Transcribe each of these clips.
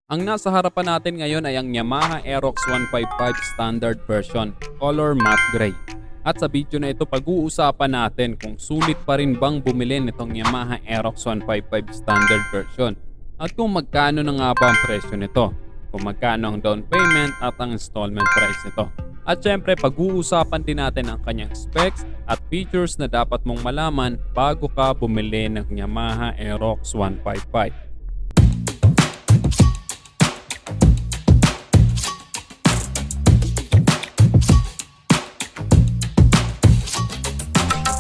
Ang nasa harapan natin ngayon ay ang Yamaha Aerox 155 Standard Version, color matte gray. At sa video na ito pag-uusapan natin kung sulit pa rin bang bumili nitong Yamaha Aerox 155 Standard Version at kung magkano na nga ba ang presyo nito, kung magkano ang down payment at ang installment price nito. At syempre pag-uusapan din natin ang kanyang specs at features na dapat mong malaman bago ka bumili ng Yamaha Aerox 155.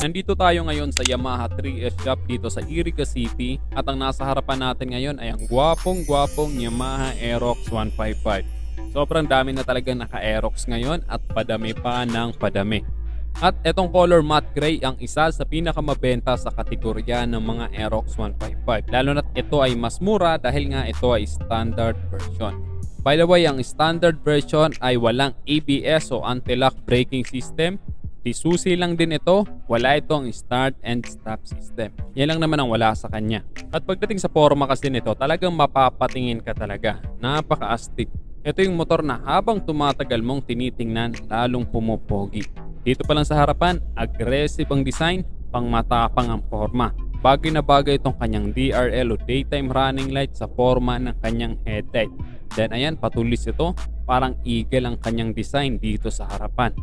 Nandito tayo ngayon sa Yamaha 3S shop dito sa Iriga City at ang nasa harapan natin ngayon ay ang gwapong Yamaha Aerox 155. Sobrang dami na talaga naka-Aerox ngayon at padami pa ng padami. At etong color matte gray ang isa sa pinakamabenta sa kategorya ng mga Aerox 155. Lalo na ito ay mas mura dahil nga ito ay standard version. By the way, ang standard version ay walang ABS o anti-lock braking system. Susi lang din ito, wala itong start and stop system. Yan lang naman ang wala sa kanya. At pagdating sa forma kasi nito, talagang mapapatingin ka talaga. Napaka-astig. Ito yung motor na habang tumatagal mong tinitingnan, lalong pumupogi. Dito pa lang sa harapan, aggressive ang design, pang matapang ang forma. Bagay na bagay itong kanyang DRL o daytime running light sa forma ng kanyang headlight. Then ayan, patulis ito, parang eagle ang kanyang design dito sa harapan.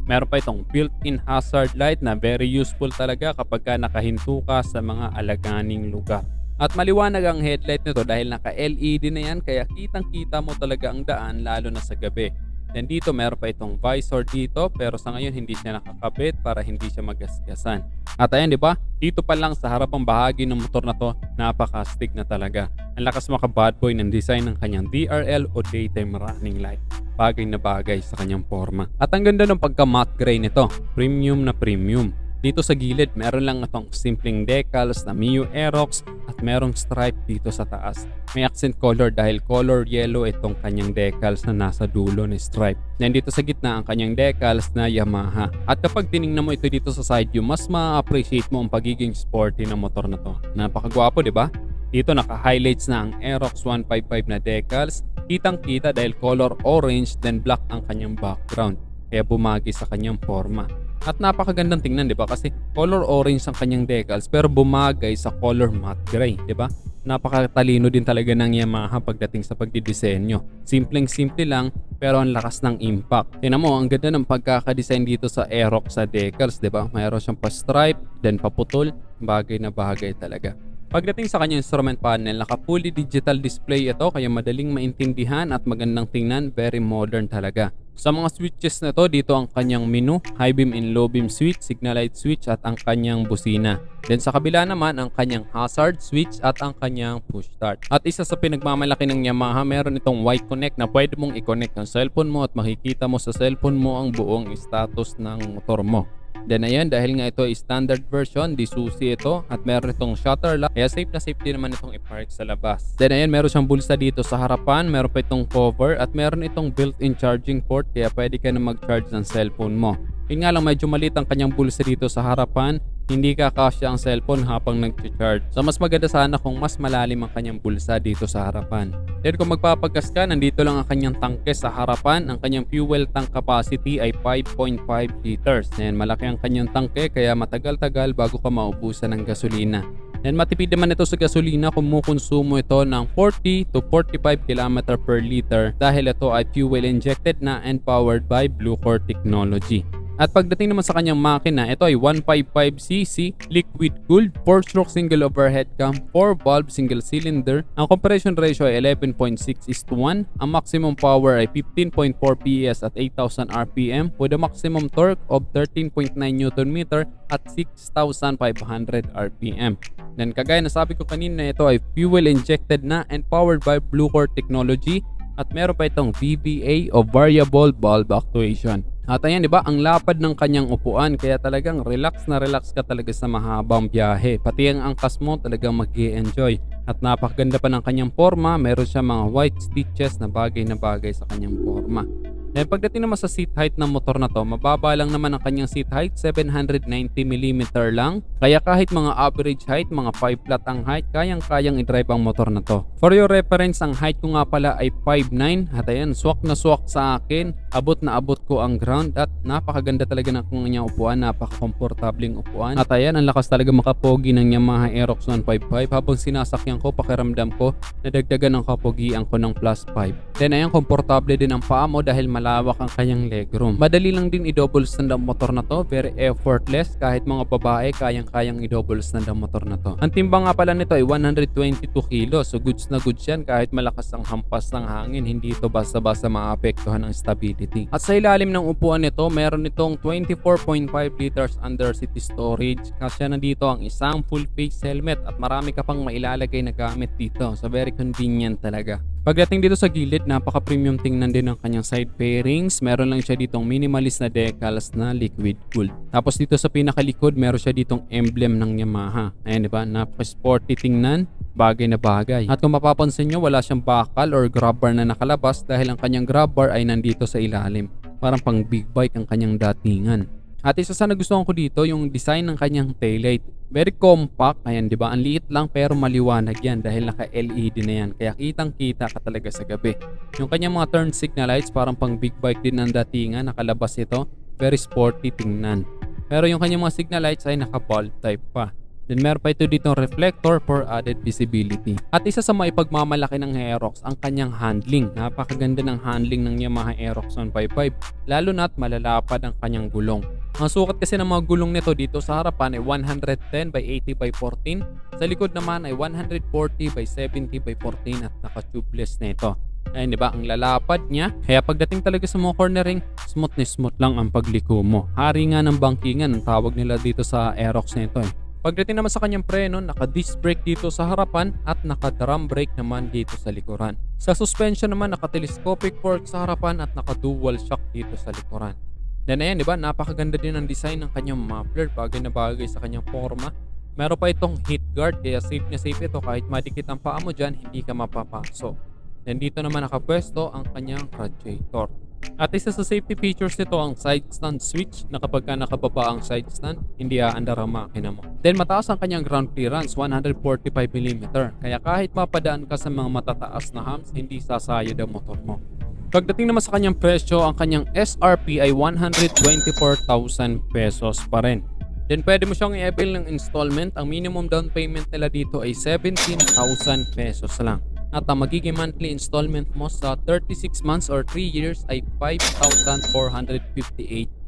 Meron pa itong built-in hazard light na very useful talaga kapag nakahinto ka sa mga alaganing lugar. At maliwanag ang headlight nito dahil naka-LED na yan kaya kitang-kita mo talaga ang daan lalo na sa gabi. Then dito meron pa itong visor dito pero sa ngayon hindi siya nakakabit para hindi siya magasgasan. At ayan, di ba? Dito pa lang sa harapang bahagi ng motor na to, napaka-astig na talaga. Ang lakas maka bad boy ng design ng kanyang DRL o daytime running light. Bagay na bagay sa kanyang forma. At ang ganda ng pagka matte gray nito, premium na premium. Dito sa gilid, meron lang itong simpleng decals na Mio Aerox at merong stripe dito sa taas. May accent color dahil color yellow itong kanyang decals na nasa dulo ni stripe. Nandito sa gitna ang kanyang decals na Yamaha. At kapag tiningnan mo ito dito sa side view, mas ma-appreciate mo ang pagiging sporty ng motor na to. Napakagwapo, di ba? Dito naka-highlights na ang Aerox 155 na decals. Kitang-kita dahil color orange then black ang kanyang background. Kaya bumagi sa kanyang forma. At napakagandang tingnan, 'di ba? Kasi color orange ang kanyang decals pero bumagay sa color matte gray, 'di ba? Napakatalino din talaga ng Yamaha pagdating sa pagdidisenyo. Simpleng-simple lang pero ang lakas ng impact. Tingnan mo, ang ganda ng pagkakadesign dito sa Aerox sa decals, 'di ba? Mayroon siyang pa-stripe, then paputol, bagay na bagay talaga. Pagdating sa kanyang instrument panel, naka-fully digital display ito kaya madaling maintindihan at magandang tingnan, very modern talaga. Sa mga switches na to, dito ang kanyang menu, high beam and low beam switch, signal light switch at ang kanyang busina. Then sa kabila naman ang kanyang hazard switch at ang kanyang push start. At isa sa pinagmamalaki ng Yamaha, meron itong Y-Connect na pwede mong i-connect ang cellphone mo at makikita mo sa cellphone mo ang buong status ng motor mo. Then ayan, dahil nga ito ay standard version, di susi ito at meron itong shutter lock kaya safe na safe din naman itong i-park sa labas. Then ayan, meron siyang bulsa dito sa harapan, meron pa itong cover at meron itong built-in charging port kaya pwede ka na mag-charge ng cellphone mo. Yun nga lang, medyo maliit ang kanyang bulsa dito sa harapan, hindi kakasya ang cellphone habang nag-charge. So mas maganda sana kung mas malalim ang kanyang bulsa dito sa harapan. Then kung magpapagas ka, nandito lang ang kanyang tangke sa harapan. Ang kanyang fuel tank capacity ay 5.5 liters. Then malaki ang kanyang tangke kaya matagal-tagal bago ka maubusan ng gasolina. Then matipid naman ito sa gasolina, kumukonsumo ito ng 40 to 45 km per liter dahil ito ay fuel injected na and powered by Bluecore technology. At pagdating naman sa kanyang makina, ito ay 155cc liquid cooled 4-stroke single overhead cam 4-valve single cylinder. Ang compression ratio ay 11.6:1. Ang maximum power ay 15.4 PS at 8,000 RPM with a maximum torque of 13.9 Nm at 6,500 RPM. Then kagaya na sabi ko kanina, ito ay fuel injected na and powered by Bluecore technology at meron pa itong VVA o variable valve actuation. At ayan, di ba, ang lapad ng kanyang upuan kaya talagang relax na relax ka talaga sa mahabang biyahe. Pati ang angkas mo talagang mag-i-enjoy. At napakaganda pa ng kanyang forma, meron siya mga white stitches na bagay sa kanyang forma. Eh pagdating naman sa seat height ng motor na to, mababa lang naman ang kanyang seat height, 790mm lang. Kaya kahit mga average height, mga 5 flat ang height, kayang-kayang i-drive ang motor na to. For your reference, ang height ko nga pala ay 5'9", at ayan, swak na swak sa akin. Abot na abot ko ang ground at napakaganda talaga ng kanyang upuan, napaka-komportabling upuan. At ayan, ang lakas talaga makapogi ng Yamaha Aerox 155. Habang sinasakyan ko, pakiramdam ko, nadagdagan ang kapogian ko ng plus 5. Then ayan, komportable din ang paa mo dahil malawak ang kanyang legroom. Madali lang din i-double stand ang motor na to, very effortless. Kahit mga babae, kayang-kayang i-double stand ang motor na to. Ang timbang nga pala nito ay 122 kilos, so goods na goods yan kahit malakas ang hampas ng hangin, hindi ito basta-basta maapektuhan ng stability. At sa ilalim ng upuan nito, meron itong 24.5 liters underseat storage. Kasi nandito ang isang full face helmet at marami ka pang mailalagay na gamit dito, so very convenient talaga. Pagdating dito sa gilid, napaka-premium tingnan din ang kanyang side fairings. Meron lang siya ditong minimalist na decals na liquid cooled. Tapos dito sa pinakalikod, meron siya ditong emblem ng Yamaha. Ayan, diba? Napaka-sporty tingnan. Bagay na bagay. At kung mapapansin nyo, wala siyang bakal or grab bar na nakalabas dahil ang kanyang grab bar ay nandito sa ilalim. Parang pang big bike ang kanyang datingan. At isa sa nagustuhan ko dito, yung design ng kanyang taillight. Very compact, ayan, 'di ba? Ang liit lang pero maliwanag 'yan dahil naka-LED na 'yan. Kaya kitang-kita ka talaga sa gabi. Yung kanyang mga turn signal lights parang pang big bike din ang datingan, nakalabas ito. Very sporty tingnan. Pero yung kanyang mga signal lights ay naka-bulb type pa. Then meron pa ito ditong reflector for added visibility. At isa sa maipagmamalaki ng Aerox ang kanyang handling. Napakaganda ng handling ng Yamaha Aerox 155. Lalo na't malalapad ang kanyang gulong. Ang sukat kasi ng mga gulong nito dito sa harapan ay 110 by 80 by 14. Sa likod naman ay 140 by 70 by 14 at naka-tubeless na ito. Ayun, diba? Ang lalapad niya. Kaya pagdating talaga sa mga cornering, smooth na smooth lang ang pagliko mo. Hari nga ng bangkingan ang tawag nila dito sa Aerox na ito. Pagdating naman sa kanyang preno, naka-disc brake dito sa harapan at naka-drum brake naman dito sa likuran. Sa suspension naman, naka-telescopic fork sa harapan at naka-dual shock dito sa likuran. Then ayan, diba? Napakaganda din ang design ng kanyang muffler. Bagay na bagay sa kanyang forma. Meron pa itong heat guard, kaya safe na safe ito. Kahit madikit ang paa mo dyan, hindi ka mapapasok. Then dito naman nakapwesto ang kanyang radiator. At isa sa safety features nito ang side stand switch na kapag ka nakababa ang side stand, hindi aandar ang makina mo. Then mataas ang kanyang ground clearance, 145mm. Kaya kahit mapadaan ka sa mga matataas na humps, hindi sasayad ang motor mo. Pagdating naman sa kanyang presyo, ang kanyang SRP ay 124,000 pesos pa rin. Then pwede mo siyang i-avail ng installment. Ang minimum down payment nila dito ay 17,000 pesos lang. At ang magiging monthly installment mo sa 36 months or 3 years ay 5,458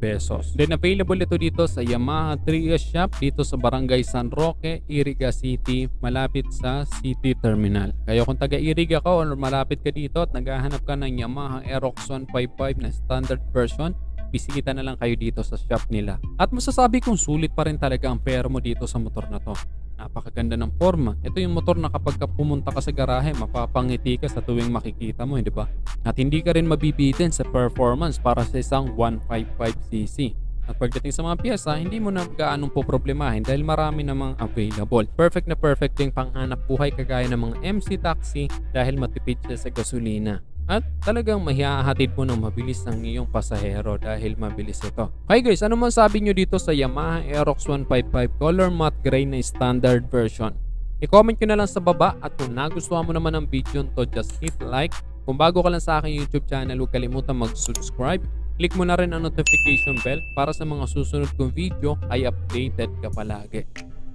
pesos. Then available ito dito sa Yamaha 3S Shop dito sa Barangay San Roque, Iriga City, malapit sa City Terminal. Kaya kung taga Iriga ka o malapit ka dito at naghahanap ka ng Yamaha Aerox 155 na standard version, bisita na lang kayo dito sa shop nila. At masasabi kong sulit pa rin talaga ang pera mo dito sa motor na to. Napakaganda ng forma. Ito yung motor na kapag pumunta ka sa garahe, mapapangiti ka sa tuwing makikita mo, di ba? At hindi ka rin mabibitin sa performance para sa isang 155cc. At pagdating sa mga piyesa, hindi mo na gaanong poproblemahin dahil marami namang available. Perfect na perfect yung panghanap buhay kagaya ng mga MC taxi dahil matipid siya sa gasolina. At talagang mahihahatid mo ng mabilis ng iyong pasahero dahil mabilis ito. Hi guys, ano man sabi nyo dito sa Yamaha Aerox 155 color matte gray na standard version? I-comment nyo na lang sa baba at kung nagustuhan mo naman ang video to, just hit like. Kung bago ka lang sa aking YouTube channel, huwag kalimutan mag-subscribe. Click mo na rin ang notification bell para sa mga susunod kong video ay updated ka palagi.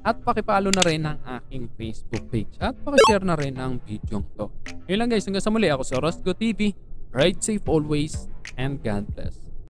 At pakipalo na rin ang aking Facebook page at pakishare na rin ang video to. Yun lang guys, hanggang sa muli, ako sa Rosgo TV. Ride safe always and God bless.